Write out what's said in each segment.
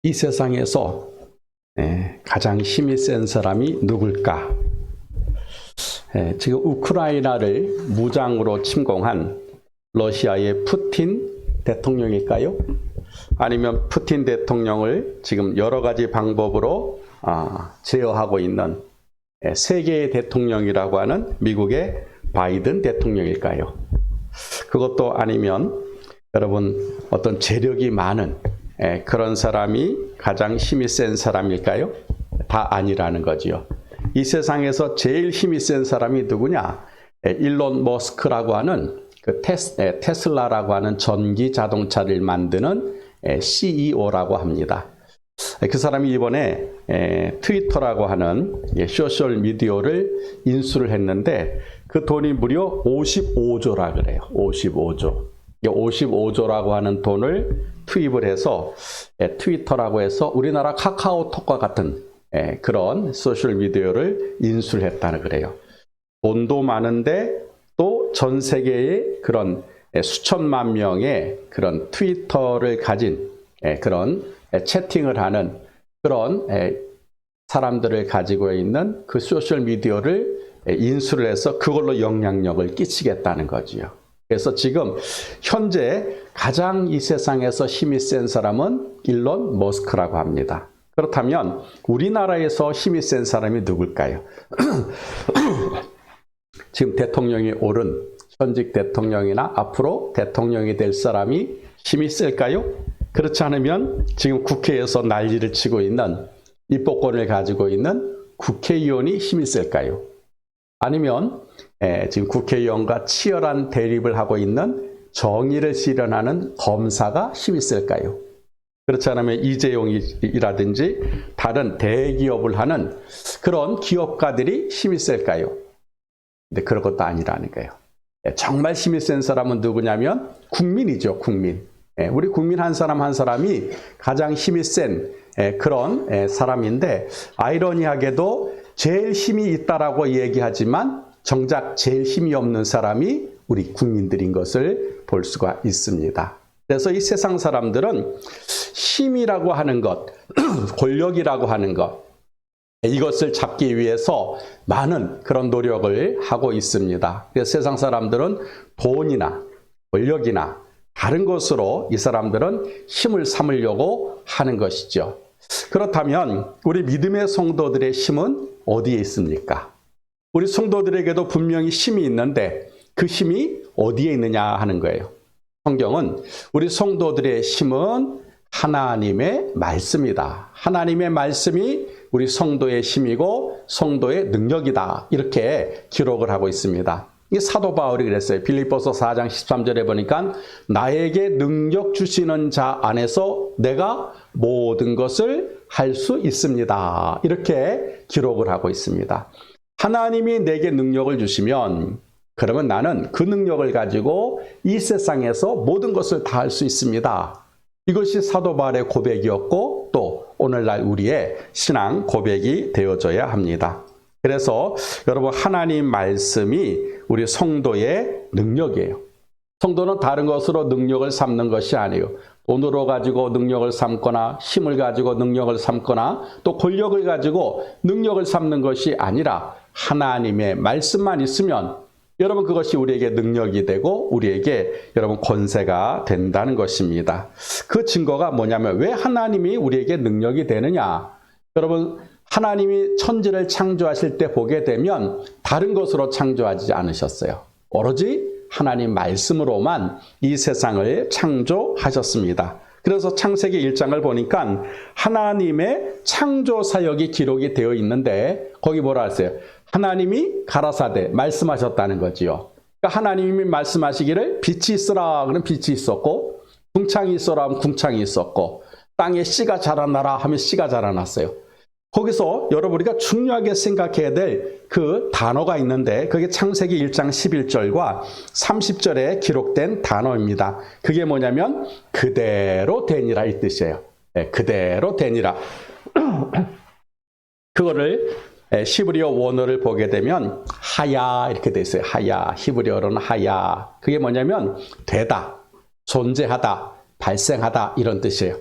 이 세상에서 가장 힘이 센 사람이 누굴까? 지금 우크라이나를 무장으로 침공한 러시아의 푸틴 대통령일까요? 아니면 푸틴 대통령을 지금 여러 가지 방법으로 제어하고 있는 세계의 대통령이라고 하는 미국의 바이든 대통령일까요? 그것도 아니면 여러분 어떤 재력이 많은 그런 사람이 가장 힘이 센 사람일까요? 다 아니라는 거지요. 이 세상에서 제일 힘이 센 사람이 누구냐? 일론 머스크라고 하는 그 테슬라라고 하는 전기 자동차를 만드는 CEO라고 합니다. 그 사람이 이번에 트위터라고 하는 소셜 미디어를 인수를 했는데 그 돈이 무려 55조라 그래요. 55조. 55조라고 하는 돈을 투입을 해서 트위터라고 해서 우리나라 카카오톡과 같은 그런 소셜 미디어를 인수를 했다는 그래요. 돈도 많은데 또 전 세계의 그런 수천만 명의 그런 트위터를 가진 그런 채팅을 하는 그런 사람들을 가지고 있는 그 소셜 미디어를 인수를 해서 그걸로 영향력을 끼치겠다는 거지요. 그래서 지금 현재 가장 이 세상에서 힘이 센 사람은 일론 머스크라고 합니다. 그렇다면 우리나라에서 힘이 센 사람이 누굴까요? 지금 대통령이 오른 현직 대통령이나 앞으로 대통령이 될 사람이 힘이 셀까요? 그렇지 않으면 지금 국회에서 난리를 치고 있는 입법권을 가지고 있는 국회의원이 힘이 셀까요? 아니면 지금 국회의원과 치열한 대립을 하고 있는 정의를 실현하는 검사가 힘이 셀까요? 그렇지 않으면 이재용이라든지 다른 대기업을 하는 그런 기업가들이 힘이 셀까요? 근데 그런 것도 아니라는 거예요. 정말 힘이 센 사람은 누구냐면 국민이죠, 국민. 우리 국민 한 사람 한 사람이 가장 힘이 센 그런 사람인데 아이러니하게도 제일 힘이 있다라고 얘기하지만 정작 제일 힘이 없는 사람이 우리 국민들인 것을 볼 수가 있습니다. 그래서 이 세상 사람들은 힘이라고 하는 것, 권력이라고 하는 것, 이것을 잡기 위해서 많은 그런 노력을 하고 있습니다. 그래서 세상 사람들은 돈이나 권력이나 다른 것으로 이 사람들은 힘을 삼으려고 하는 것이죠. 그렇다면 우리 믿음의 성도들의 힘은 어디에 있습니까? 우리 성도들에게도 분명히 힘이 있는데 그 힘이 어디에 있느냐 하는 거예요. 성경은 우리 성도들의 힘은 하나님의 말씀이다. 하나님의 말씀이 우리 성도의 힘이고 성도의 능력이다. 이렇게 기록을 하고 있습니다. 이 사도 바울이 그랬어요. 빌립보서 4장 13절에 보니까 나에게 능력 주시는 자 안에서 내가 모든 것을 할 수 있습니다. 이렇게 기록을 하고 있습니다. 하나님이 내게 능력을 주시면 그러면 나는 그 능력을 가지고 이 세상에서 모든 것을 다 할 수 있습니다. 이것이 사도 바울의 고백이었고 또 오늘날 우리의 신앙 고백이 되어져야 합니다. 그래서 여러분 하나님 말씀이 우리 성도의 능력이에요. 성도는 다른 것으로 능력을 삼는 것이 아니에요. 돈으로 가지고 능력을 삼거나 힘을 가지고 능력을 삼거나 또 권력을 가지고 능력을 삼는 것이 아니라 하나님의 말씀만 있으면 여러분 그것이 우리에게 능력이 되고 우리에게 여러분 권세가 된다는 것입니다. 그 증거가 뭐냐면 왜 하나님이 우리에게 능력이 되느냐? 여러분 하나님이 천지를 창조하실 때 보게 되면 다른 것으로 창조하지 않으셨어요. 오로지 하나님 말씀으로만 이 세상을 창조하셨습니다. 그래서 창세기 1장을 보니까 하나님의 창조 사역이 기록이 되어 있는데 거기 뭐라 했어요? 하나님이 가라사대 말씀하셨다는 거지요. 그러니까 하나님이 말씀하시기를 빛이 있으라 그러면 빛이 있었고 궁창이 있어라 하면 궁창이 있었고 땅에 씨가 자라나라 하면 씨가 자라났어요. 거기서 여러분 우리가 중요하게 생각해야 될 그 단어가 있는데 그게 창세기 1장 11절과 30절에 기록된 단어입니다. 그게 뭐냐면 그대로 되니라 이 뜻이에요. 그대로 되니라. 그거를 히브리어 원어를 보게 되면 하야 이렇게 돼 있어요. 하야. 히브리어로는 하야. 그게 뭐냐면 되다, 존재하다, 발생하다 이런 뜻이에요.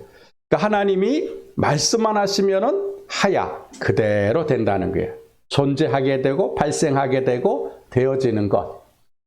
그러니까 하나님이 말씀만 하시면은 하야 그대로 된다는 거예요. 존재하게 되고 발생하게 되고 되어지는 것.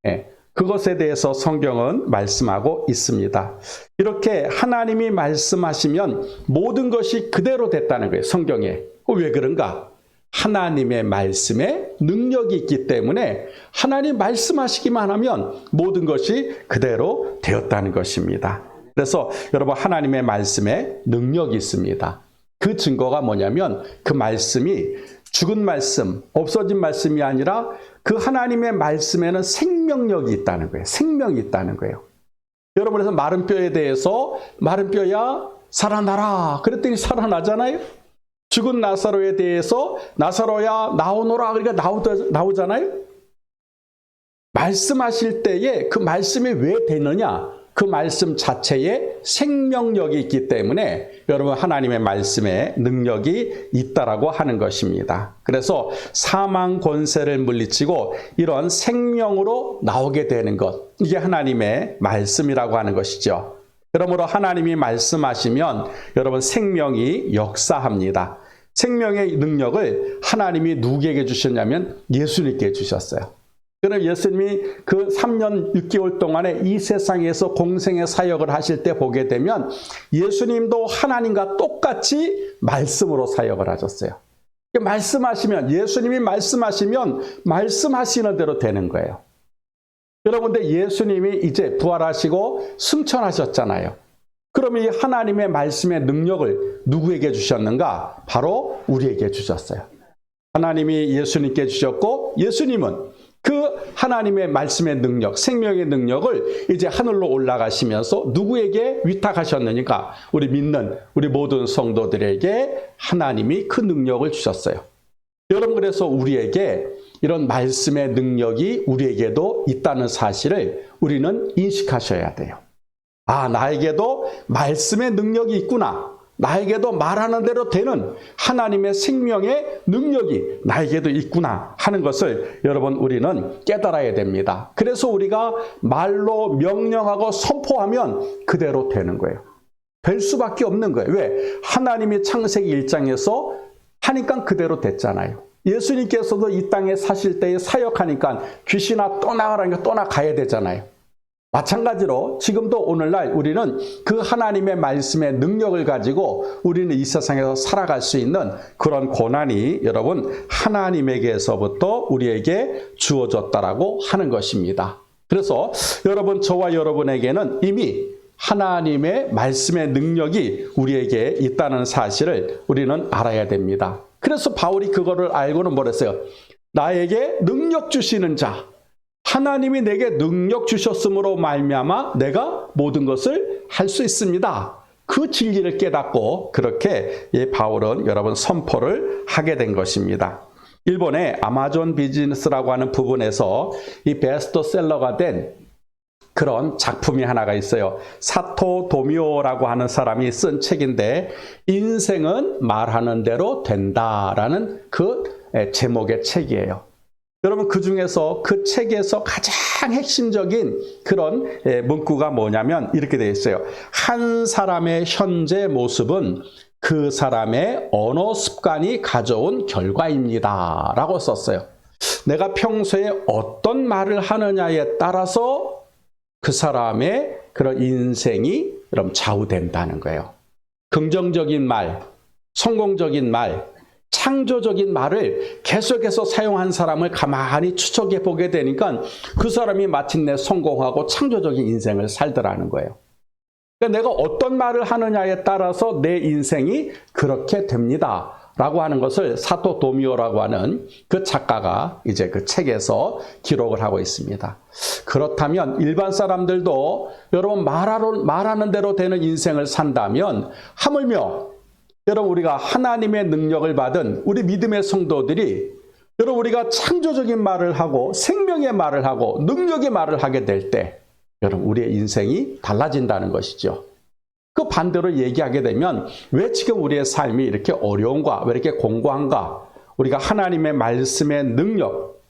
예, 그것에 대해서 성경은 말씀하고 있습니다. 이렇게 하나님이 말씀하시면 모든 것이 그대로 됐다는 거예요. 성경에. 왜 그런가? 하나님의 말씀에 능력이 있기 때문에 하나님 말씀하시기만 하면 모든 것이 그대로 되었다는 것입니다. 그래서 여러분 하나님의 말씀에 능력이 있습니다. 그 증거가 뭐냐면 그 말씀이 죽은 말씀, 없어진 말씀이 아니라 그 하나님의 말씀에는 생명력이 있다는 거예요. 생명이 있다는 거예요. 여러분 그래서 마른 뼈에 대해서 마른 뼈야 살아나라 그랬더니 살아나잖아요. 죽은 나사로에 대해서 나사로야 나오너라 그러니까 나오잖아요. 말씀하실 때에 그 말씀이 왜 되느냐? 그 말씀 자체에 생명력이 있기 때문에 여러분 하나님의 말씀에 능력이 있다라고 하는 것입니다. 그래서 사망 권세를 물리치고 이런 생명으로 나오게 되는 것, 이게 하나님의 말씀이라고 하는 것이죠. 그러므로 하나님이 말씀하시면 여러분 생명이 역사합니다. 생명의 능력을 하나님이 누구에게 주셨냐면 예수님께 주셨어요. 그럼 예수님이 그 3년 6개월 동안에 이 세상에서 공생의 사역을 하실 때 보게 되면 예수님도 하나님과 똑같이 말씀으로 사역을 하셨어요. 말씀하시면 예수님이 말씀하시면 말씀하시는 대로 되는 거예요. 여러분들 예수님이 이제 부활하시고 승천하셨잖아요. 그러면 이 하나님의 말씀의 능력을 누구에게 주셨는가? 바로 우리에게 주셨어요. 하나님이 예수님께 주셨고 예수님은 그 하나님의 말씀의 능력, 생명의 능력을 이제 하늘로 올라가시면서 누구에게 위탁하셨느니까? 우리 믿는 우리 모든 성도들에게 하나님이 그 능력을 주셨어요. 여러분 그래서 우리에게 이런 말씀의 능력이 우리에게도 있다는 사실을 우리는 인식하셔야 돼요. 아, 나에게도 말씀의 능력이 있구나. 나에게도 말하는 대로 되는 하나님의 생명의 능력이 나에게도 있구나 하는 것을 여러분 우리는 깨달아야 됩니다. 그래서 우리가 말로 명령하고 선포하면 그대로 되는 거예요. 될 수밖에 없는 거예요. 왜? 하나님이 창세기 1장에서 하니까 그대로 됐잖아요. 예수님께서도 이 땅에 사실 때에 사역하니까 귀신아 떠나가라니까 떠나가야 되잖아요. 마찬가지로 지금도 오늘날 우리는 그 하나님의 말씀의 능력을 가지고 우리는 이 세상에서 살아갈 수 있는 그런 권한이 여러분 하나님에게서부터 우리에게 주어졌다라고 하는 것입니다. 그래서 여러분 저와 여러분에게는 이미 하나님의 말씀의 능력이 우리에게 있다는 사실을 우리는 알아야 됩니다. 그래서 바울이 그거를 알고는 뭐랬어요? 나에게 능력 주시는 자, 하나님이 내게 능력 주셨으므로 말미암아 내가 모든 것을 할 수 있습니다. 그 진리를 깨닫고 그렇게 바울은 여러분 선포를 하게 된 것입니다. 일본의 아마존 비즈니스라고 하는 부분에서 이 베스트셀러가 된 그런 작품이 하나가 있어요. 사토 도미오라고 하는 사람이 쓴 책인데 인생은 말하는 대로 된다라는 그 제목의 책이에요. 여러분 그 중에서 그 책에서 가장 핵심적인 그런 문구가 뭐냐면 이렇게 되어 있어요. 한 사람의 현재 모습은 그 사람의 언어 습관이 가져온 결과입니다. 라고 썼어요. 내가 평소에 어떤 말을 하느냐에 따라서 그 사람의 그런 인생이 그럼 좌우된다는 거예요. 긍정적인 말, 성공적인 말, 창조적인 말을 계속해서 사용한 사람을 가만히 추적해 보게 되니까 그 사람이 마침내 성공하고 창조적인 인생을 살더라는 거예요. 그러니까 내가 어떤 말을 하느냐에 따라서 내 인생이 그렇게 됩니다. 라고 하는 것을 사토 도미오라고 하는 그 작가가 이제 그 책에서 기록을 하고 있습니다. 그렇다면 일반 사람들도 여러분 말하는 대로 되는 인생을 산다면 하물며 여러분 우리가 하나님의 능력을 받은 우리 믿음의 성도들이 여러분 우리가 창조적인 말을 하고 생명의 말을 하고 능력의 말을 하게 될 때 여러분 우리의 인생이 달라진다는 것이죠. 그 반대로 얘기하게 되면 왜 지금 우리의 삶이 이렇게 어려운가, 왜 이렇게 공고한가? 우리가 하나님의 말씀의 능력,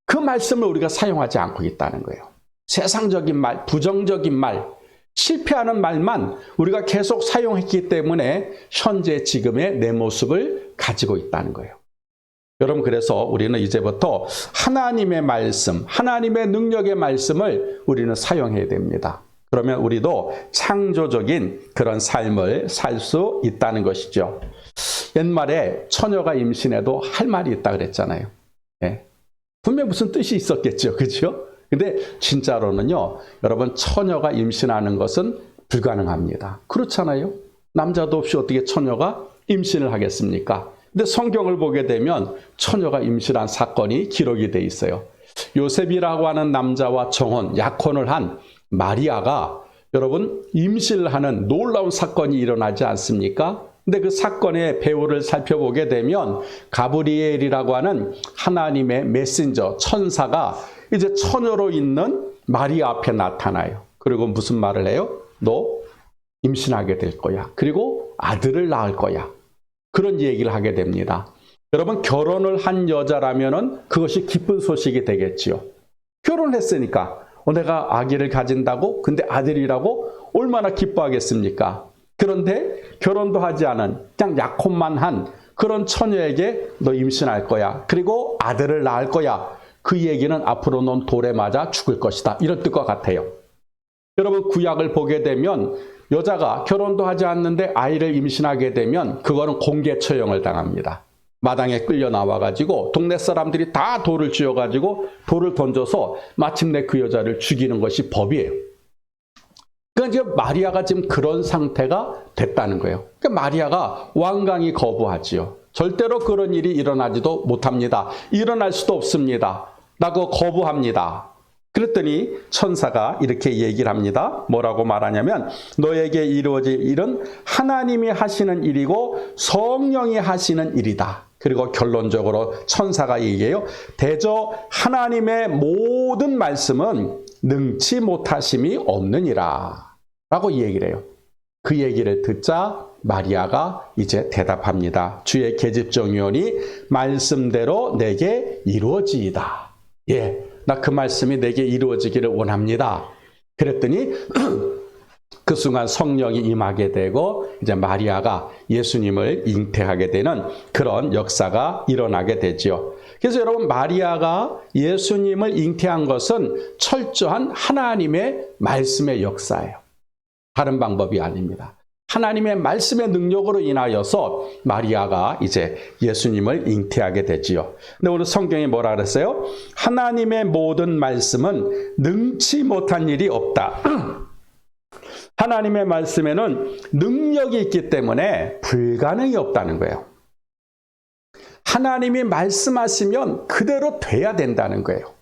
그 말씀을 우리가 사용하지 않고 있다는 거예요. 세상적인 말, 부정적인 말, 실패하는 말만 우리가 계속 사용했기 때문에 현재 지금의 내 모습을 가지고 있다는 거예요. 여러분, 그래서 우리는 이제부터 하나님의 말씀, 하나님의 능력의 말씀을 우리는 사용해야 됩니다. 그러면 우리도 창조적인 그런 삶을 살 수 있다는 것이죠. 옛말에 처녀가 임신해도 할 말이 있다 그랬잖아요. 예. 분명 무슨 뜻이 있었겠죠. 그렇죠? 근데 진짜로는요, 여러분, 처녀가 임신하는 것은 불가능합니다. 그렇잖아요. 남자도 없이 어떻게 처녀가 임신을 하겠습니까? 근데 성경을 보게 되면 처녀가 임신한 사건이 기록이 돼 있어요. 요셉이라고 하는 남자와 약혼을 한 마리아가 여러분 임신을 하는 놀라운 사건이 일어나지 않습니까? 근데 그 사건의 배후를 살펴보게 되면 가브리엘이라고 하는 하나님의 메신저 천사가 이제 처녀로 있는 마리아 앞에 나타나요. 그리고 무슨 말을 해요? 너 임신하게 될 거야. 그리고 아들을 낳을 거야. 그런 얘기를 하게 됩니다. 여러분, 결혼을 한 여자라면은 그것이 기쁜 소식이 되겠지요. 결혼했으니까 내가 아기를 가진다고? 근데 아들이라고? 얼마나 기뻐하겠습니까? 그런데 결혼도 하지 않은 그냥 약혼만 한 그런 처녀에게 너 임신할 거야. 그리고 아들을 낳을 거야. 그 얘기는 앞으로 넌 돌에 맞아 죽을 것이다. 이런 뜻과 같아요. 여러분, 구약을 보게 되면 여자가 결혼도 하지 않는데 아이를 임신하게 되면 그거는 공개 처형을 당합니다. 마당에 끌려 나와가지고 동네 사람들이 다 돌을 쥐어가지고 돌을 던져서 마침내 그 여자를 죽이는 것이 법이에요. 그러니까 지금 마리아가 지금 그런 상태가 됐다는 거예요. 그러니까 마리아가 완강히 거부하지요. 절대로 그런 일이 일어나지도 못합니다. 일어날 수도 없습니다. 라고 거부합니다. 그랬더니 천사가 이렇게 얘기를 합니다. 뭐라고 말하냐면 너에게 이루어질 일은 하나님이 하시는 일이고 성령이 하시는 일이다. 그리고 결론적으로 천사가 얘기해요. 대저 하나님의 모든 말씀은 능치 못하심이 없느니라 라고 얘기를 해요. 그 얘기를 듣자 마리아가 이제 대답합니다. 주의 계집종이오니 말씀대로 내게 이루어지이다. 예, 나 그 말씀이 내게 이루어지기를 원합니다. 그랬더니 그 순간 성령이 임하게 되고 이제 마리아가 예수님을 잉태하게 되는 그런 역사가 일어나게 되죠. 그래서 여러분, 마리아가 예수님을 잉태한 것은 철저한 하나님의 말씀의 역사예요. 다른 방법이 아닙니다. 하나님의 말씀의 능력으로 인하여서 마리아가 이제 예수님을 잉태하게 되지요. 근데 오늘 성경이 뭐라 그랬어요? 하나님의 모든 말씀은 능치 못한 일이 없다. 하나님의 말씀에는 능력이 있기 때문에 불가능이 없다는 거예요. 하나님이 말씀하시면 그대로 돼야 된다는 거예요.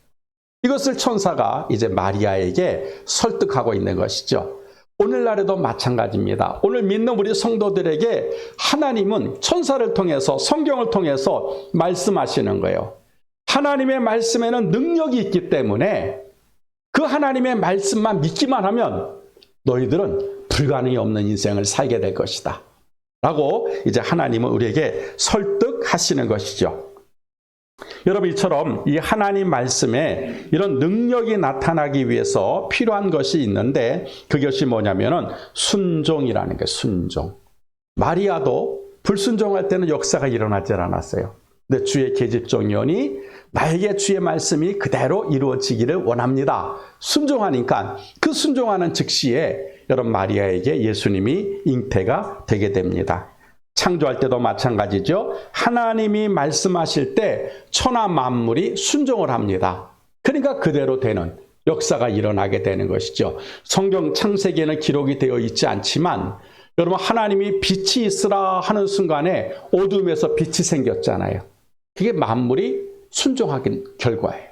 이것을 천사가 이제 마리아에게 설득하고 있는 것이죠. 오늘날에도 마찬가지입니다. 오늘 믿는 우리 성도들에게 하나님은 천사를 통해서 성경을 통해서 말씀하시는 거예요. 하나님의 말씀에는 능력이 있기 때문에 그 하나님의 말씀만 믿기만 하면 너희들은 불가능이 없는 인생을 살게 될 것이다. 라고 이제 하나님은 우리에게 설득하시는 것이죠. 여러분, 이처럼 이 하나님 말씀에 이런 능력이 나타나기 위해서 필요한 것이 있는데 그것이 뭐냐면은 순종이라는 게 순종. 마리아도 불순종할 때는 역사가 일어나지 않았어요. 근데 주의 계집종이오니 나에게 주의 말씀이 그대로 이루어지기를 원합니다. 순종하니까 그 순종하는 즉시에 여러분 마리아에게 예수님이 잉태가 되게 됩니다. 창조할 때도 마찬가지죠. 하나님이 말씀하실 때 천하 만물이 순종을 합니다. 그러니까 그대로 되는 역사가 일어나게 되는 것이죠. 성경 창세기에는 기록이 되어 있지 않지만 여러분, 하나님이 빛이 있으라 하는 순간에 어둠에서 빛이 생겼잖아요. 그게 만물이 순종하긴 결과예요.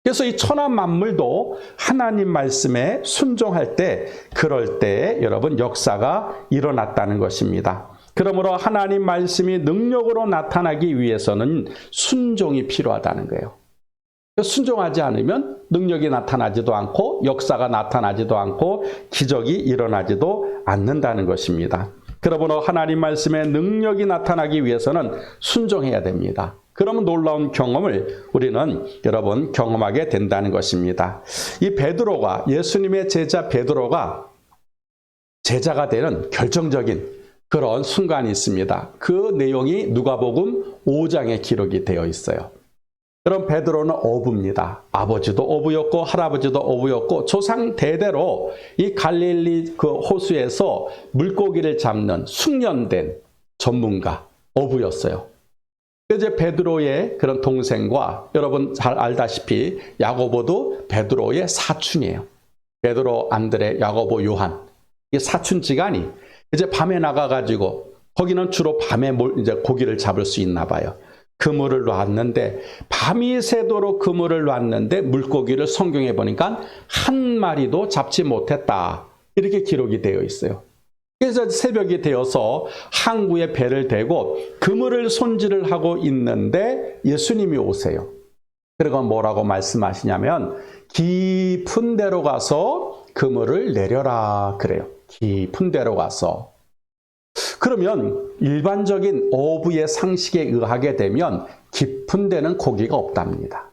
그래서 이 천하 만물도 하나님 말씀에 순종할 때, 그럴 때 여러분 역사가 일어났다는 것입니다. 그러므로 하나님 말씀이 능력으로 나타나기 위해서는 순종이 필요하다는 거예요. 순종하지 않으면 능력이 나타나지도 않고 역사가 나타나지도 않고 기적이 일어나지도 않는다는 것입니다. 그러므로 하나님 말씀의 능력이 나타나기 위해서는 순종해야 됩니다. 그러면 놀라운 경험을 우리는 여러분 경험하게 된다는 것입니다. 이 베드로가, 예수님의 제자 베드로가 제자가 되는 결정적인 그런 순간이 있습니다. 그 내용이 누가복음 5장에 기록이 되어 있어요. 그럼 베드로는 어부입니다. 아버지도 어부였고 할아버지도 어부였고 조상 대대로 이 갈릴리 그 호수에서 물고기를 잡는 숙련된 전문가 어부였어요. 이제 베드로의 그런 동생과 여러분 잘 알다시피 야고보도 베드로의 사촌이에요. 베드로, 안드레, 야고보, 요한 이 사촌지간이 이제 밤에 나가가지고 거기는 주로 밤에 이제 고기를 잡을 수 있나 봐요. 그물을 놨는데 밤이 새도록 그물을 놨는데 물고기를 성경에 보니까 한 마리도 잡지 못했다. 이렇게 기록이 되어 있어요. 그래서 새벽이 되어서 항구에 배를 대고 그물을 손질을 하고 있는데 예수님이 오세요. 그리고 뭐라고 말씀하시냐면 깊은 데로 가서 그물을 내려라 그래요. 깊은 데로 가서. 그러면 일반적인 어부의 상식에 의하게 되면 깊은 데는 고기가 없답니다.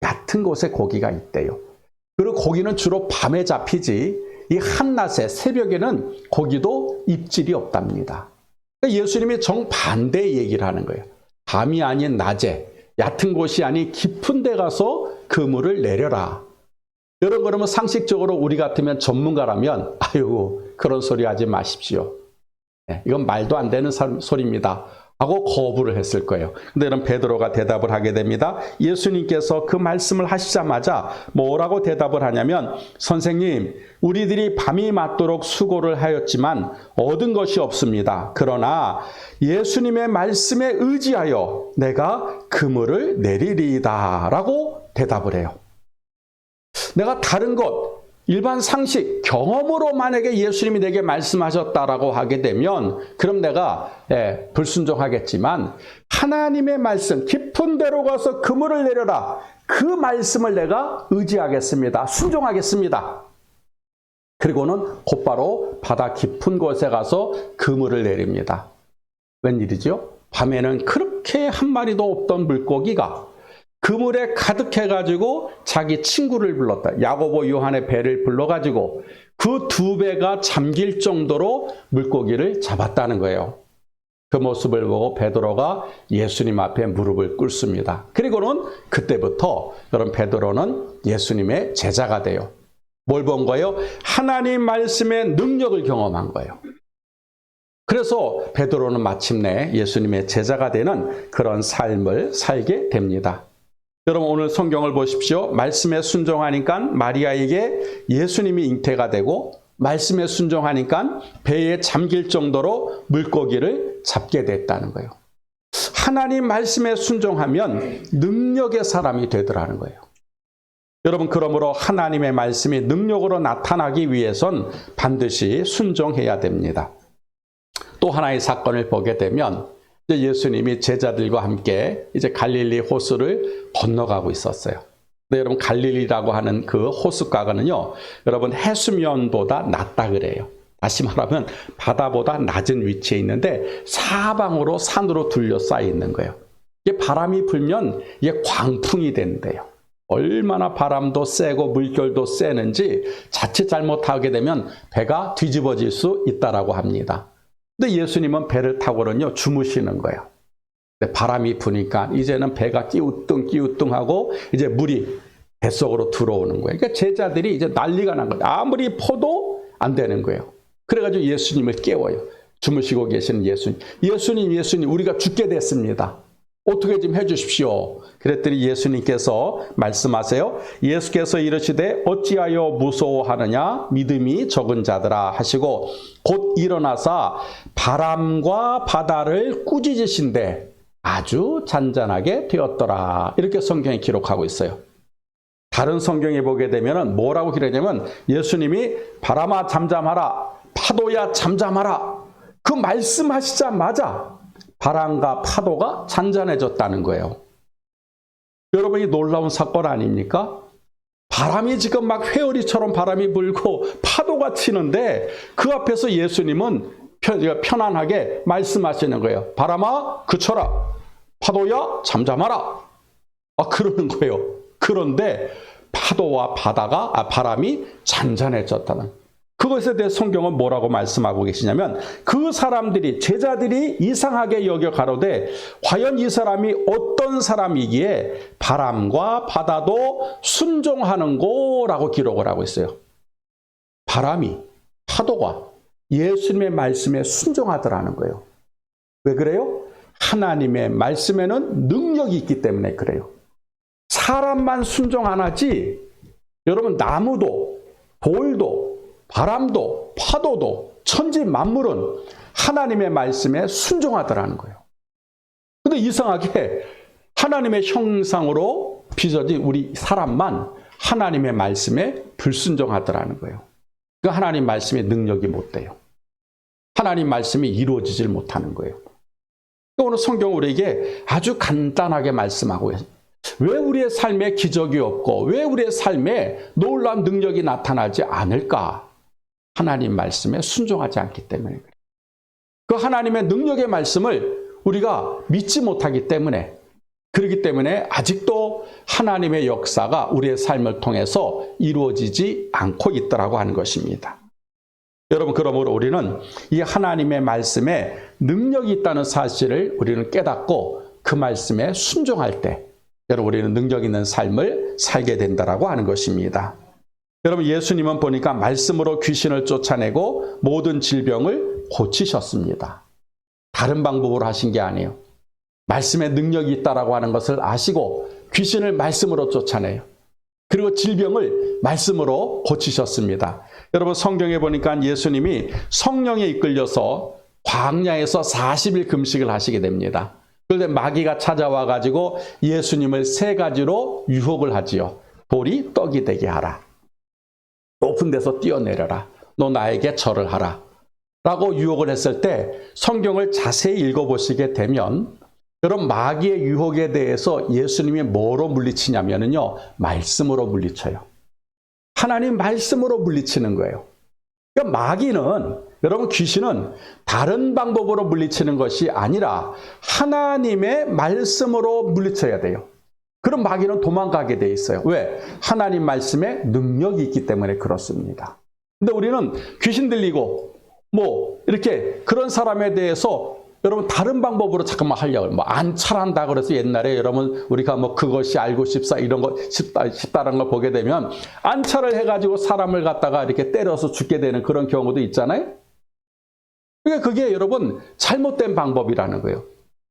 얕은 곳에 고기가 있대요. 그리고 고기는 주로 밤에 잡히지 이 한낮에 새벽에는 고기도 입질이 없답니다. 예수님이 정반대의 얘기를 하는 거예요. 밤이 아닌 낮에 얕은 곳이 아닌 깊은 데 가서 그물을 내려라. 여러분 그러면 상식적으로 우리 같으면 전문가라면 아유 그런 소리 하지 마십시오. 이건 말도 안 되는 소리입니다. 하고 거부를 했을 거예요. 근데 이런 베드로가 대답을 하게 됩니다. 예수님께서 그 말씀을 하시자마자 뭐라고 대답을 하냐면 선생님 우리들이 밤이 맞도록 수고를 하였지만 얻은 것이 없습니다. 그러나 예수님의 말씀에 의지하여 내가 그물을 내리리이다 라고 대답을 해요. 내가 다른 것 일반 상식, 경험으로 만약에 예수님이 내게 말씀하셨다라고 하게 되면 그럼 내가 불순종하겠지만 하나님의 말씀, 깊은 데로 가서 그물을 내려라. 그 말씀을 내가 의지하겠습니다. 순종하겠습니다. 그리고는 곧바로 바다 깊은 곳에 가서 그물을 내립니다. 웬일이죠? 밤에는 그렇게 한 마리도 없던 물고기가 그물에 가득해가지고 자기 친구를 불렀다. 야고보 요한의 배를 불러가지고 그 두 배가 잠길 정도로 물고기를 잡았다는 거예요. 그 모습을 보고 베드로가 예수님 앞에 무릎을 꿇습니다. 그리고는 그때부터 여러분 베드로는 예수님의 제자가 돼요. 뭘 본 거예요? 하나님 말씀의 능력을 경험한 거예요. 그래서 베드로는 마침내 예수님의 제자가 되는 그런 삶을 살게 됩니다. 여러분 오늘 성경을 보십시오. 말씀에 순종하니까 마리아에게 예수님이 잉태가 되고 말씀에 순종하니까 배에 잠길 정도로 물고기를 잡게 됐다는 거예요. 하나님 말씀에 순종하면 능력의 사람이 되더라는 거예요. 여러분 그러므로 하나님의 말씀이 능력으로 나타나기 위해선 반드시 순종해야 됩니다. 또 하나의 사건을 보게 되면 예수님이 제자들과 함께 이제 갈릴리 호수를 건너가고 있었어요. 근데 여러분 갈릴리라고 하는 그 호숫가는요, 여러분 해수면보다 낮다 그래요. 다시 말하면 바다보다 낮은 위치에 있는데 사방으로 산으로 둘러싸여 있는 거예요. 이게 바람이 불면 이게 광풍이 된대요. 얼마나 바람도 세고 물결도 세는지 자칫 잘못하게 되면 배가 뒤집어질 수 있다라고 합니다. 근데 예수님은 배를 타고는요 주무시는 거예요. 근데 바람이 부니까 이제는 배가 끼우뚱하고 이제 물이 뱃속으로 들어오는 거예요. 그러니까 제자들이 이제 난리가 난 거예요. 아무리 퍼도 안 되는 거예요. 그래가지고 예수님을 깨워요. 주무시고 계시는 예수님 우리가 죽게 됐습니다. 어떻게 좀 해주십시오. 그랬더니 예수님께서 말씀하세요. 예수께서 이르시되 어찌하여 무서워하느냐 믿음이 적은 자들아 하시고 곧 일어나사 바람과 바다를 꾸짖으신데 아주 잔잔하게 되었더라. 이렇게 성경에 기록하고 있어요. 다른 성경에 보게 되면 뭐라고 기록하냐면 예수님이 바람아 잠잠하라 파도야 잠잠하라 그 말씀하시자마자 바람과 파도가 잔잔해졌다는 거예요. 여러분이 놀라운 사건 아닙니까? 바람이 지금 막 회오리처럼 바람이 불고 파도가 치는데 그 앞에서 예수님은 편안하게 말씀하시는 거예요. 바람아 그쳐라. 파도야 잠잠하라. 그러는 거예요. 그런데 파도와 바람이 잔잔해졌다는. 그것에 대해 성경은 뭐라고 말씀하고 계시냐면 그 사람들이 제자들이 이상하게 여겨 가로되 과연 이 사람이 어떤 사람이기에 바람과 바다도 순종하는고라고 기록을 하고 있어요. 바람이 파도가 예수님의 말씀에 순종하더라는 거예요. 왜 그래요? 하나님의 말씀에는 능력이 있기 때문에 그래요. 사람만 순종 안 하지 여러분 나무도 돌도 바람도 파도도 천지 만물은 하나님의 말씀에 순종하더라는 거예요. 근데 이상하게 하나님의 형상으로 빚어진 우리 사람만 하나님의 말씀에 불순종하더라는 거예요. 그러니까 하나님 말씀의 능력이 못 돼요. 하나님 말씀이 이루어지질 못하는 거예요. 그러니까 오늘 성경 우리에게 아주 간단하게 말씀하고 있어요. 왜 우리의 삶에 기적이 없고 왜 우리의 삶에 놀라운 능력이 나타나지 않을까? 하나님 말씀에 순종하지 않기 때문에 그래요. 그 하나님의 능력의 말씀을 우리가 믿지 못하기 때문에 그렇기 때문에 아직도 하나님의 역사가 우리의 삶을 통해서 이루어지지 않고 있더라고 하는 것입니다. 여러분 그러므로 우리는 이 하나님의 말씀에 능력이 있다는 사실을 우리는 깨닫고 그 말씀에 순종할 때 여러분 우리는 능력 있는 삶을 살게 된다라고 하는 것입니다. 여러분 예수님은 보니까 말씀으로 귀신을 쫓아내고 모든 질병을 고치셨습니다. 다른 방법으로 하신 게 아니에요. 말씀에 능력이 있다라고 하는 것을 아시고 귀신을 말씀으로 쫓아내요. 그리고 질병을 말씀으로 고치셨습니다. 여러분 성경에 보니까 예수님이 성령에 이끌려서 광야에서 40일 금식을 하시게 됩니다. 그런데 마귀가 찾아와 가지고 예수님을 3가지로 유혹을 하지요. 돌이 떡이 되게 하라. 높은 데서 뛰어내려라. 너 나에게 절을 하라. 라고 유혹을 했을 때 성경을 자세히 읽어보시게 되면 여러분 마귀의 유혹에 대해서 예수님이 뭐로 물리치냐면요. 말씀으로 물리쳐요. 하나님 말씀으로 물리치는 거예요. 그러니까 마귀는 여러분 귀신은 다른 방법으로 물리치는 것이 아니라 하나님의 말씀으로 물리쳐야 돼요. 그럼 마귀는 도망가게 돼 있어요. 왜? 하나님 말씀에 능력이 있기 때문에 그렇습니다. 근데 우리는 귀신 들리고 이렇게 그런 사람에 대해서 여러분 다른 방법으로 잠깐만 하려고 안찰한다 그래서 옛날에 여러분 우리가 그것이 알고 싶사 이런 거 싶다라는 걸 보게 되면 안찰을 해가지고 사람을 갖다가 이렇게 때려서 죽게 되는 그런 경우도 있잖아요. 그러니까 그게 여러분 잘못된 방법이라는 거예요.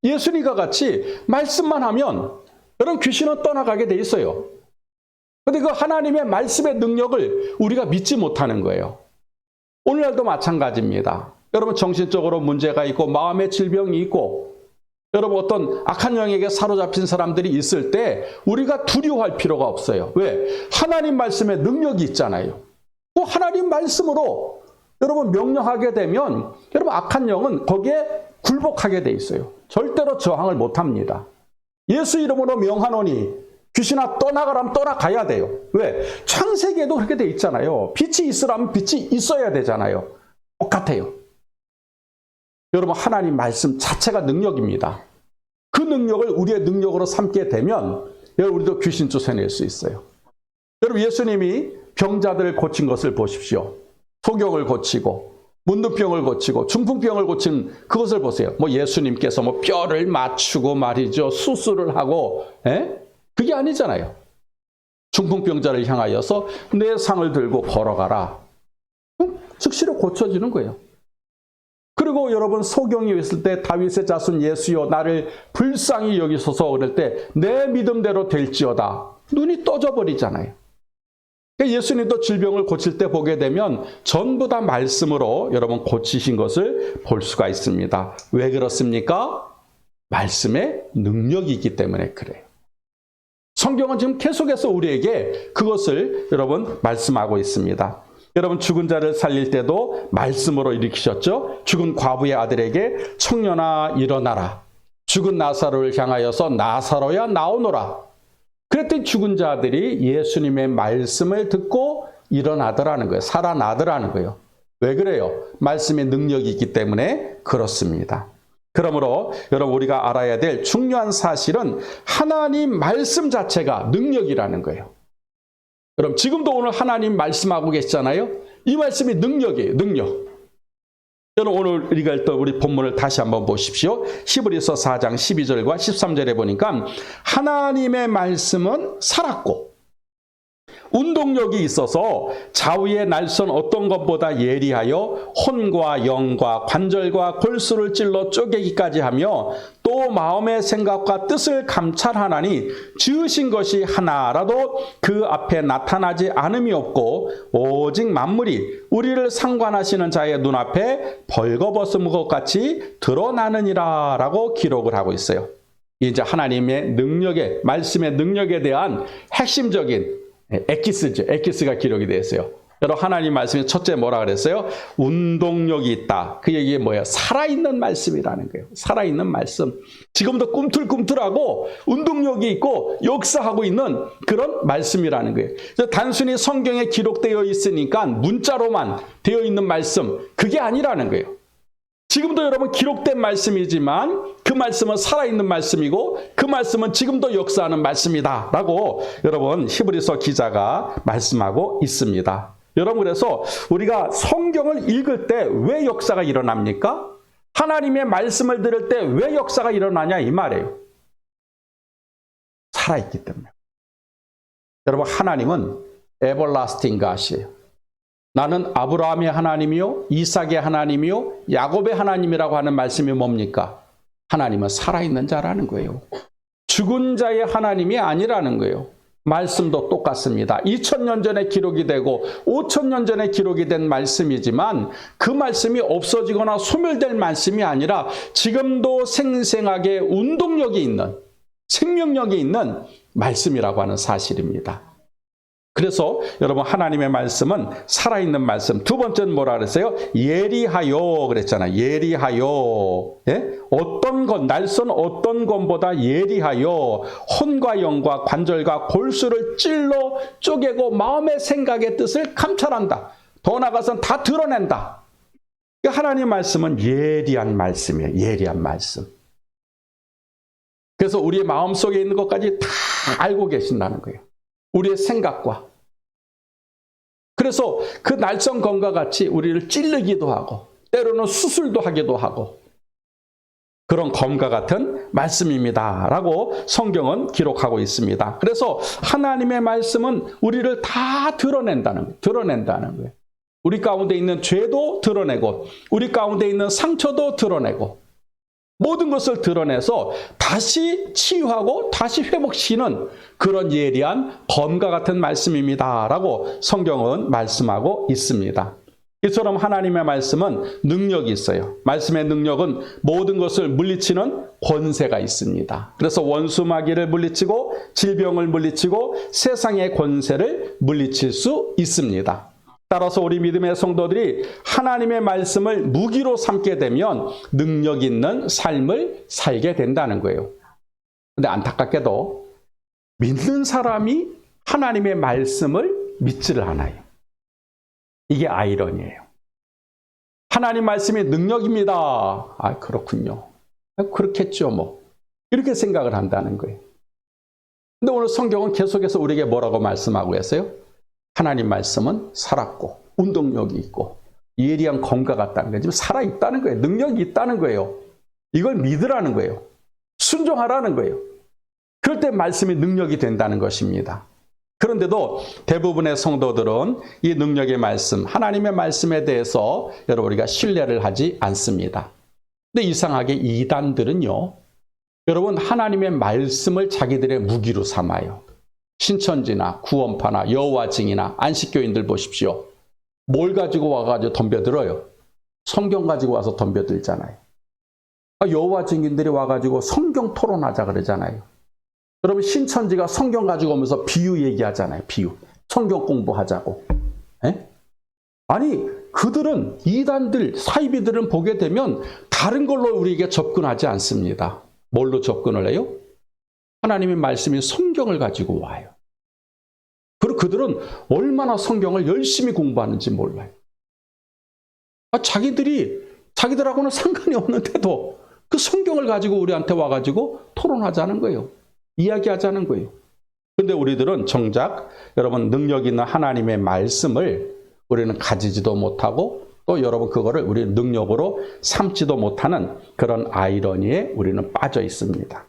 예수님과 같이 말씀만 하면 여러분 귀신은 떠나가게 돼 있어요. 그런데 그 하나님의 말씀의 능력을 우리가 믿지 못하는 거예요. 오늘날도 마찬가지입니다. 여러분 정신적으로 문제가 있고 마음의 질병이 있고 여러분 어떤 악한 영에게 사로잡힌 사람들이 있을 때 우리가 두려워할 필요가 없어요. 왜? 하나님 말씀에 능력이 있잖아요. 그 하나님 말씀으로 여러분 명령하게 되면 여러분 악한 영은 거기에 굴복하게 돼 있어요. 절대로 저항을 못합니다. 예수 이름으로 명하노니 귀신아 떠나가라면 떠나가야 돼요. 왜? 창세기에도 그렇게 돼 있잖아요. 빛이 있으라면 빛이 있어야 되잖아요. 똑같아요. 여러분 하나님 말씀 자체가 능력입니다. 그 능력을 우리의 능력으로 삼게 되면 우리도 귀신 쫓아낼 수 있어요. 여러분 예수님이 병자들을 고친 것을 보십시오. 소경을 고치고 문둥병을 고치고 중풍병을 고친 그것을 보세요. 예수님께서 뼈를 맞추고 말이죠. 수술을 하고 그게 아니잖아요. 중풍병자를 향하여서 내 상을 들고 걸어가라. 즉시로 고쳐지는 거예요. 그리고 여러분 소경이 있을 때 다윗의 자손 예수여 나를 불쌍히 여기소서 그럴 때 내 믿음대로 될지어다. 눈이 떠져 버리잖아요. 예수님도 질병을 고칠 때 보게 되면 전부 다 말씀으로 여러분 고치신 것을 볼 수가 있습니다. 왜 그렇습니까? 말씀에 능력이 있기 때문에 그래요. 성경은 지금 계속해서 우리에게 그것을 여러분 말씀하고 있습니다. 여러분 죽은 자를 살릴 때도 말씀으로 일으키셨죠. 죽은 과부의 아들에게 청년아 일어나라. 죽은 나사로를 향하여서 나사로야 나오너라. 그랬더니 죽은 자들이 예수님의 말씀을 듣고 일어나더라는 거예요. 살아나더라는 거예요. 왜 그래요? 말씀의 능력이 있기 때문에 그렇습니다. 그러므로 여러분 우리가 알아야 될 중요한 사실은 하나님 말씀 자체가 능력이라는 거예요. 그럼 지금도 오늘 하나님 말씀하고 계시잖아요. 이 말씀이 능력이에요. 능력. 여러분 오늘 우리가 읽던 우리 본문을 다시 한번 보십시오. 히브리서 4장 12절과 13절에 보니까 하나님의 말씀은 살았고 운동력이 있어서 좌우의 날선 어떤 것보다 예리하여 혼과 영과 관절과 골수를 찔러 쪼개기까지 하며 또 마음의 생각과 뜻을 감찰하나니 지으신 것이 하나라도 그 앞에 나타나지 않음이 없고 오직 만물이 우리를 상관하시는 자의 눈앞에 벌거벗은 것 같이 드러나느니라 라고 기록을 하고 있어요. 이제 하나님의 능력에, 말씀의 능력에 대한 핵심적인 엑기스죠. 엑기스가 기록이 되어 있어요. 여러분 하나님 말씀이 첫째 뭐라 그랬어요? 운동력이 있다. 그 얘기가 뭐예요? 살아있는 말씀이라는 거예요. 살아있는 말씀. 지금도 꿈틀꿈틀하고 운동력이 있고 역사하고 있는 그런 말씀이라는 거예요. 단순히 성경에 기록되어 있으니까 문자로만 되어 있는 말씀, 그게 아니라는 거예요. 지금도 여러분 기록된 말씀이지만 그 말씀은 살아있는 말씀이고 그 말씀은 지금도 역사하는 말씀이다 라고 여러분 히브리서 기자가 말씀하고 있습니다. 여러분 그래서 우리가 성경을 읽을 때 왜 역사가 일어납니까? 하나님의 말씀을 들을 때 왜 역사가 일어나냐 이 말이에요. 살아있기 때문에. 여러분 하나님은 everlasting God이에요. 나는 아브라함의 하나님이요 이삭의 하나님이요 야곱의 하나님이라고 하는 말씀이 뭡니까? 하나님은 살아있는 자라는 거예요. 죽은 자의 하나님이 아니라는 거예요. 말씀도 똑같습니다. 2000년 전에 기록이 되고 5000년 전에 기록이 된 말씀이지만 그 말씀이 없어지거나 소멸될 말씀이 아니라 지금도 생생하게 운동력이 있는 생명력이 있는 말씀이라고 하는 사실입니다. 그래서 여러분 하나님의 말씀은 살아있는 말씀. 두 번째는 뭐라 그랬어요? 예리하여 그랬잖아요. 예리하여. 예? 어떤 것, 날선 어떤 것보다 예리하여 혼과 영과 관절과 골수를 찔러 쪼개고 마음의 생각의 뜻을 감찰한다. 더 나아가서는 다 드러낸다. 하나님의 말씀은 예리한 말씀이에요. 예리한 말씀. 그래서 우리의 마음속에 있는 것까지 다 알고 계신다는 거예요. 우리의 생각과. 그래서 그 날선 검과 같이 우리를 찌르기도 하고 때로는 수술도 하기도 하고 그런 검과 같은 말씀입니다 라고 성경은 기록하고 있습니다. 그래서 하나님의 말씀은 우리를 다 드러낸다는 거예요. 우리 가운데 있는 죄도 드러내고 우리 가운데 있는 상처도 드러내고 모든 것을 드러내서 다시 치유하고 다시 회복시키는 그런 예리한 검과 같은 말씀입니다 라고 성경은 말씀하고 있습니다. 이처럼 하나님의 말씀은 능력이 있어요. 말씀의 능력은 모든 것을 물리치는 권세가 있습니다. 그래서 원수 마귀를 물리치고 질병을 물리치고 세상의 권세를 물리칠 수 있습니다. 따라서 우리 믿음의 성도들이 하나님의 말씀을 무기로 삼게 되면 능력 있는 삶을 살게 된다는 거예요. 그런데 안타깝게도 믿는 사람이 하나님의 말씀을 믿지를 않아요. 이게 아이러니예요. 하나님 말씀이 능력입니다. 아, 그렇군요. 그렇겠죠, 뭐. 이렇게 생각을 한다는 거예요. 근데 오늘 성경은 계속해서 우리에게 뭐라고 말씀하고 계세요? 하나님 말씀은 살았고 운동력이 있고 예리한 검과 같다는 거예요. 지금 살아있다는 거예요. 능력이 있다는 거예요. 이걸 믿으라는 거예요. 순종하라는 거예요. 그럴 때 말씀이 능력이 된다는 것입니다. 그런데도 대부분의 성도들은 이 능력의 말씀, 하나님의 말씀에 대해서 여러분 우리가 신뢰를 하지 않습니다. 근데 이상하게 이단들은요, 여러분 하나님의 말씀을 자기들의 무기로 삼아요. 신천지나 구원파나 여호와 증인이나 안식교인들 보십시오. 뭘 가지고 와가지고 덤벼들어요? 성경 가지고 와서 덤벼들잖아요. 여호와 증인들이 와가지고 성경 토론하자 그러잖아요. 여러분 신천지가 성경 가지고 오면서 비유 얘기하잖아요. 비유. 성경 공부하자고. 에? 아니 그들은 이단들, 사이비들은 보게 되면 다른 걸로 우리에게 접근하지 않습니다. 뭘로 접근을 해요? 하나님의 말씀이 성경을 가지고 와요. 그리고 그들은 얼마나 성경을 열심히 공부하는지 몰라요. 자기들하고는 상관이 없는데도 그 성경을 가지고 우리한테 와가지고 토론하자는 거예요. 이야기하자는 거예요. 근데 우리들은 정작 여러분 능력 있는 하나님의 말씀을 우리는 가지지도 못하고 또 여러분 그거를 우리 능력으로 삼지도 못하는 그런 아이러니에 우리는 빠져 있습니다.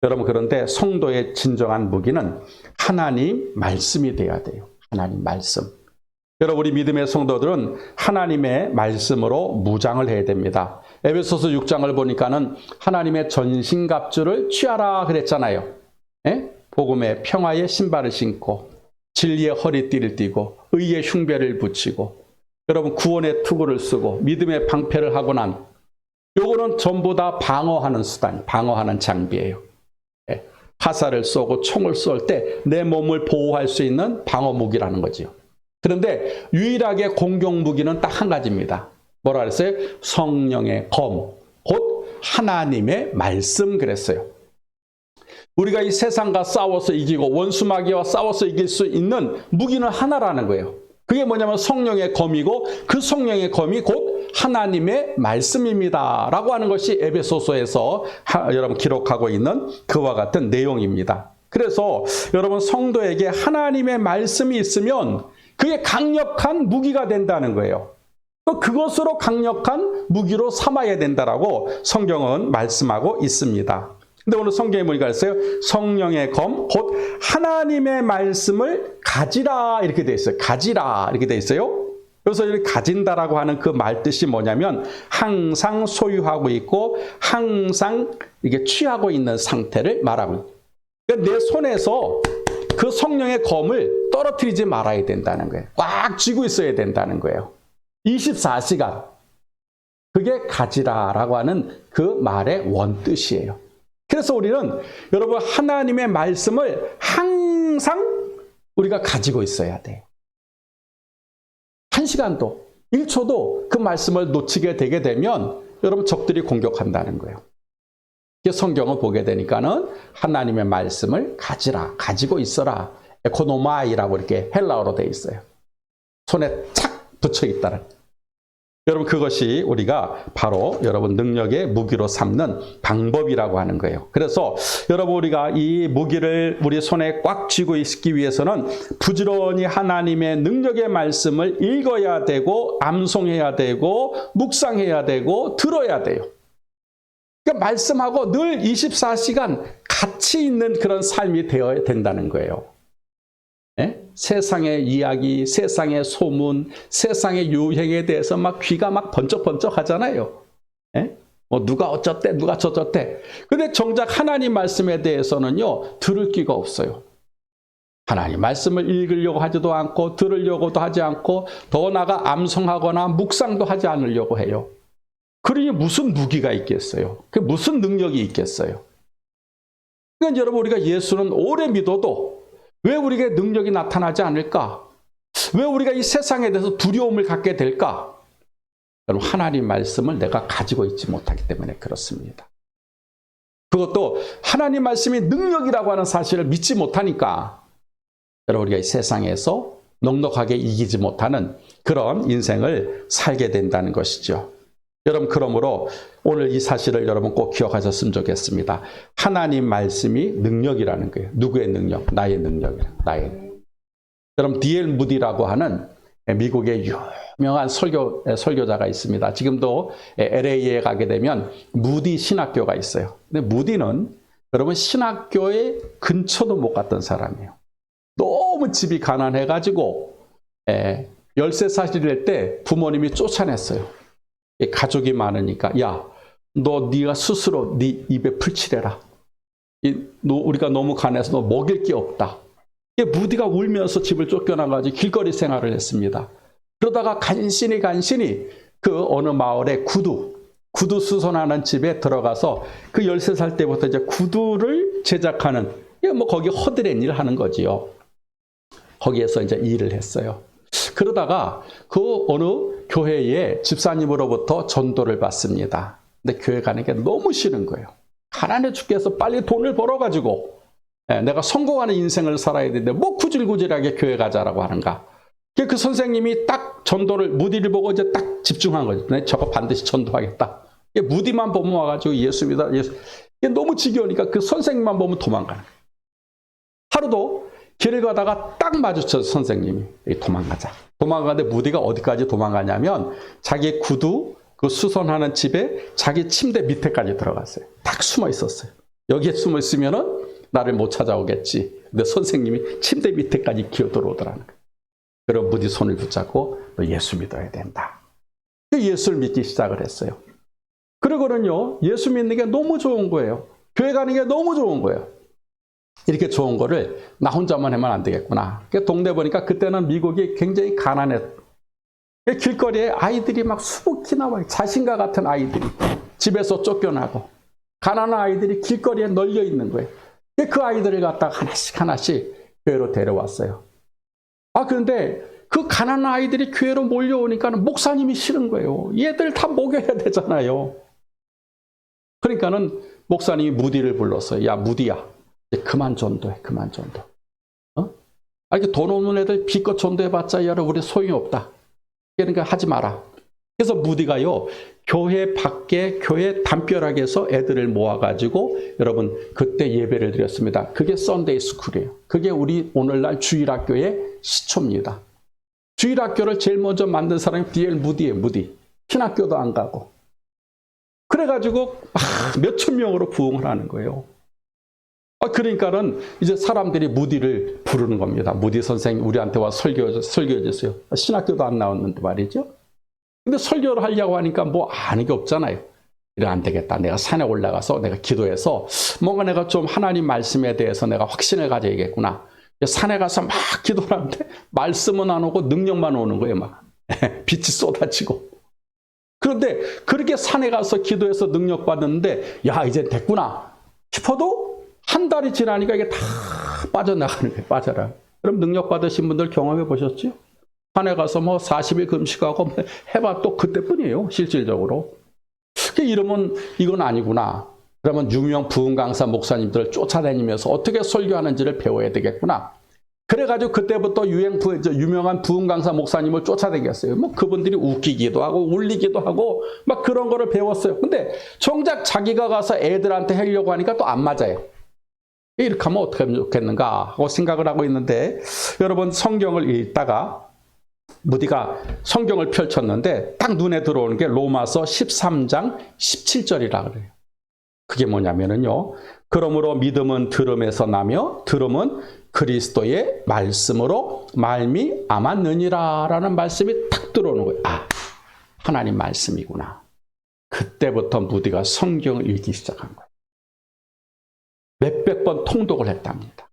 여러분 그런데 성도의 진정한 무기는 하나님 말씀이 돼야 돼요. 하나님 말씀. 여러분 우리 믿음의 성도들은 하나님의 말씀으로 무장을 해야 됩니다. 에베소서 6장을 보니까는 하나님의 전신갑주를 취하라 그랬잖아요. 예? 복음의 평화의 신발을 신고 진리의 허리띠를 띠고 의의 흉배를 붙이고 여러분 구원의 투구를 쓰고 믿음의 방패를 하고 난 요거는 전부 다 방어하는 수단, 방어하는 장비예요. 예. 화살을 쏘고 총을 쏠 때 내 몸을 보호할 수 있는 방어 무기라는 거지요. 그런데 유일하게 공격 무기는 딱 한 가지입니다. 뭐라 그랬어요? 성령의 검, 곧 하나님의 말씀 그랬어요. 우리가 이 세상과 싸워서 이기고 원수마귀와 싸워서 이길 수 있는 무기는 하나라는 거예요. 그게 뭐냐면 성령의 검이고 그 성령의 검이 곧 하나님의 말씀입니다. 라고 하는 것이 에베소서에서 여러분 기록하고 있는 그와 같은 내용입니다. 그래서 여러분 성도에게 하나님의 말씀이 있으면 그게 강력한 무기가 된다는 거예요. 또 그것으로 강력한 무기로 삼아야 된다라고 성경은 말씀하고 있습니다. 근데 오늘 성경에 보니까 있어요. 성령의 검, 곧 하나님의 말씀을 가지라 이렇게 돼 있어요. 가지라 이렇게 돼 있어요. 그래서 이렇게 가진다라고 하는 그 말 뜻이 뭐냐면 항상 소유하고 있고 항상 이게 취하고 있는 상태를 말하고 있어요. 그러니까 내 손에서 그 성령의 검을 떨어뜨리지 말아야 된다는 거예요. 꽉 쥐고 있어야 된다는 거예요. 24시간. 그게 가지라라고 하는 그 말의 원뜻이에요. 그래서 우리는 여러분 하나님의 말씀을 항상 우리가 가지고 있어야 돼요. 1시간도 1초도 그 말씀을 놓치게 되게 되면 여러분 적들이 공격한다는 거예요. 성경을 보게 되니까는 하나님의 말씀을 가지라, 가지고 있어라. 에코노마이라고 이렇게 헬라어로 되어 있어요. 손에 착 붙여 있다는. 여러분 그것이 우리가 바로 여러분 능력의 무기로 삼는 방법이라고 하는 거예요. 그래서 여러분 우리가 이 무기를 우리 손에 꽉 쥐고 있기 위해서는 부지런히 하나님의 능력의 말씀을 읽어야 되고 암송해야 되고 묵상해야 되고 들어야 돼요. 그러니까 말씀하고 늘 24시간 같이 있는 그런 삶이 되어야 된다는 거예요. 예? 세상의 이야기, 세상의 소문, 세상의 유행에 대해서 막 귀가 막 번쩍번쩍 하잖아요. 예? 뭐 누가 어쩌대, 누가 저쩌대. 근데 정작 하나님 말씀에 대해서는요, 들을 기가 없어요. 하나님 말씀을 읽으려고 하지도 않고, 들으려고도 하지 않고, 더 나아가 암송하거나 묵상도 하지 않으려고 해요. 그러니 무슨 무기가 있겠어요? 그 무슨 능력이 있겠어요? 그러니까 여러분, 우리가 예수는 오래 믿어도 왜 우리에게 능력이 나타나지 않을까? 왜 우리가 이 세상에 대해서 두려움을 갖게 될까? 여러분, 하나님 말씀을 내가 가지고 있지 못하기 때문에 그렇습니다. 그것도 하나님 말씀이 능력이라고 하는 사실을 믿지 못하니까 여러분, 우리가 이 세상에서 넉넉하게 이기지 못하는 그런 인생을 살게 된다는 것이죠. 여러분, 그러므로 오늘 이 사실을 여러분 꼭 기억하셨으면 좋겠습니다. 하나님 말씀이 능력이라는 거예요. 누구의 능력? 나의 능력이라. 나의. 여러분, D.L. 무디라고 하는 미국의 유명한 설교자가 있습니다. 지금도 LA에 가게 되면 무디 신학교가 있어요. 근데 무디는 여러분 신학교의 근처도 못 갔던 사람이에요. 너무 집이 가난해가지고 13살이 될 때 부모님이 쫓아냈어요. 가족이 많으니까 야, 네가 스스로 네 입에 풀칠해라. 우리가 너무 가난해서 너 먹일 게 없다. 무디가 울면서 집을 쫓겨나가지고 길거리 생활을 했습니다. 그러다가 간신히 그 어느 마을에 구두 수선하는 집에 들어가서 그 13살 때부터 이제 구두를 제작하는 뭐 거기 허드렛 일 하는 거지요. 거기에서 이제 일을 했어요. 그러다가 그 어느 교회의 집사님으로부터 전도를 받습니다. 근데 교회 가는 게 너무 싫은 거예요. 가난해 죽겠어. 빨리 돈을 벌어가지고 내가 성공하는 인생을 살아야 되는데 뭐 구질구질하게 교회 가자라고 하는가. 그 선생님이 딱 전도를 무디를 보고 이제 딱 집중한 거죠. 저거 반드시 전도하겠다. 무디만 보면 와가지고 예수 믿어. 너무 지겨우니까 그 선생님만 보면 도망가는 거예요. 하루도 길을 가다가 딱 마주쳐서 선생님이 도망가자. 도망가는데 무디가 어디까지 도망가냐면 자기 구두 그 수선하는 집에 자기 침대 밑에까지 들어갔어요. 딱 숨어 있었어요. 여기에 숨어 있으면은 나를 못 찾아오겠지. 근데 선생님이 침대 밑에까지 기어들어오더라는 거예요. 그럼 무디 손을 붙잡고 너 예수 믿어야 된다. 예수를 믿기 시작을 했어요. 그러고는요, 예수 믿는 게 너무 좋은 거예요. 교회 가는 게 너무 좋은 거예요. 이렇게 좋은 거를 나 혼자만 하면 안 되겠구나. 동네 보니까 그때는 미국이 굉장히 가난했. 길거리에 아이들이 막 수북히 나와요. 자신과 같은 아이들이. 집에서 쫓겨나고. 가난한 아이들이 길거리에 널려 있는 거예요. 그 아이들을 갖다가 하나씩 하나씩 교회로 데려왔어요. 그런데 그 가난한 아이들이 교회로 몰려오니까 목사님이 싫은 거예요. 얘들 다 먹여야 되잖아요. 그러니까는 목사님이 무디를 불렀어요. 야, 무디야. 이제 그만 전도해. 그만 전도. 이렇게 돈 없는 애들 비껏 전도해봤자 우리 소용이 없다. 그러니까 하지 마라. 그래서 무디가요, 교회 밖에 교회 담벼락에서 애들을 모아가지고 여러분 그때 예배를 드렸습니다. 그게 썬데이 스쿨이에요. 그게 우리 오늘날 주일학교의 시초입니다. 주일학교를 제일 먼저 만든 사람이 D.L. 무디예요. 무디. 신학교도 안 가고. 그래가지고 몇천 명으로 부흥을 하는 거예요. 그러니까는 이제 사람들이 무디를 부르는 겁니다. 무디 선생님 우리한테 와 설교해 주세요. 신학교도 안 나왔는데 말이죠. 근데 설교를 하려고 하니까 뭐 아는 게 없잖아요. 이래 안 되겠다. 내가 산에 올라가서 내가 기도해서 뭔가 내가 좀 하나님 말씀에 대해서 내가 확신을 가져야겠구나. 산에 가서 막 기도를 하는데 말씀은 안 오고 능력만 오는 거예요. 막 빛이 쏟아지고. 그런데 그렇게 산에 가서 기도해서 능력 받았는데 야 이제 됐구나 싶어도 한 달이 지나니까 이게 다 빠져나가는 거예요. 빠져라. 그럼 능력 받으신 분들 경험해 보셨죠? 산에 가서 뭐 40일 금식하고 해봐 또 그때뿐이에요. 실질적으로. 이러면 이건 아니구나. 그러면 유명 부흥 강사 목사님들을 쫓아다니면서 어떻게 설교하는지를 배워야 되겠구나. 그래가지고 그때부터 유명한 부흥 강사 목사님을 쫓아다녔어요. 뭐 그분들이 웃기기도 하고 울리기도 하고 막 그런 거를 배웠어요. 근데 정작 자기가 가서 애들한테 하려고 하니까 또 안 맞아요. 이렇게 하면 어떻게 하면 좋겠는가 하고 생각을 하고 있는데 여러분 성경을 읽다가 무디가 성경을 펼쳤는데 딱 눈에 들어오는 게 로마서 13장 17절이라 그래요. 그게 뭐냐면은요. 그러므로 믿음은 들음에서 나며 들음은 그리스도의 말씀으로 말미암았느니라 라는 말씀이 탁 들어오는 거예요. 하나님 말씀이구나. 그때부터 무디가 성경을 읽기 시작한 거예요. 몇백 번 통독을 했답니다.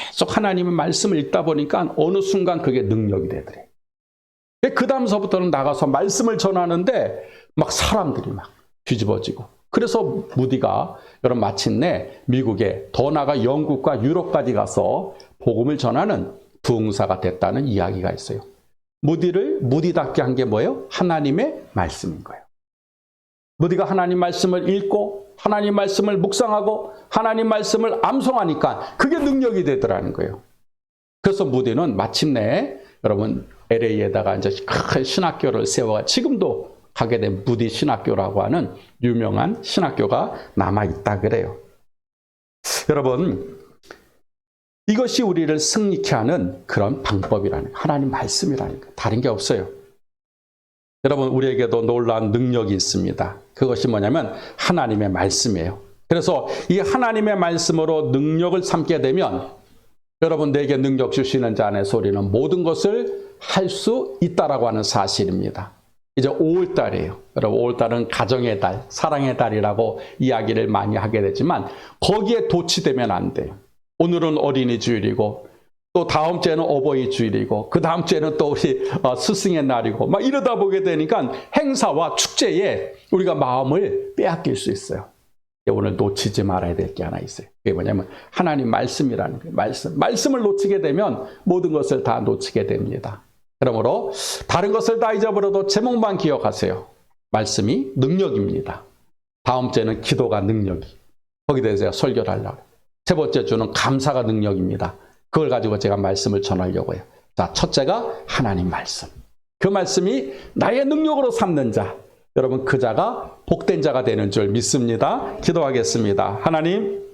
계속 하나님의 말씀을 읽다 보니까 어느 순간 그게 능력이 되더래요. 그 다음서부터는 나가서 말씀을 전하는데 막 사람들이 막 뒤집어지고 그래서 무디가 여러분 마침내 미국에 더 나아가 영국과 유럽까지 가서 복음을 전하는 부흥사가 됐다는 이야기가 있어요. 무디를 무디답게 한 게 뭐예요? 하나님의 말씀인 거예요. 무디가 하나님 말씀을 읽고 하나님 말씀을 묵상하고 하나님 말씀을 암송하니까 그게 능력이 되더라는 거예요. 그래서 무디는 마침내 여러분 LA에다가 이제 큰 신학교를 세워 지금도 가게 된 무디 신학교라고 하는 유명한 신학교가 남아있다 그래요. 여러분 이것이 우리를 승리케 하는 그런 방법이라는 거예요. 하나님 말씀이라는 거예요. 다른 게 없어요. 여러분 우리에게도 놀라운 능력이 있습니다. 그것이 뭐냐면 하나님의 말씀이에요. 그래서 이 하나님의 말씀으로 능력을 삼게 되면 여러분 내게 능력 주시는 자 안에서 우리는 모든 것을 할 수 있다라고 하는 사실입니다. 이제 5월달이에요. 여러분 5월달은 가정의 달, 사랑의 달이라고 이야기를 많이 하게 되지만 거기에 도취되면 안 돼요. 오늘은 어린이 주일이고 또 다음 주에는 어버이 주일이고 그 다음 주에는 또 우리 스승의 날이고 막 이러다 보게 되니까 행사와 축제에 우리가 마음을 빼앗길 수 있어요. 오늘 놓치지 말아야 될 게 하나 있어요. 그게 뭐냐면 하나님 말씀이라는 거예요. 말씀을 놓치게 되면 모든 것을 다 놓치게 됩니다. 그러므로 다른 것을 다 잊어버려도 제목만 기억하세요. 말씀이 능력입니다. 다음 주에는 기도가 능력이. 거기에 대해서 제가 설교를 하려고 해요. 세 번째 주는 감사가 능력입니다. 그걸 가지고 제가 말씀을 전하려고 해요. 자, 첫째가 하나님 말씀. 그 말씀이 나의 능력으로 삼는 자. 여러분 그 자가 복된 자가 되는 줄 믿습니다. 기도하겠습니다. 하나님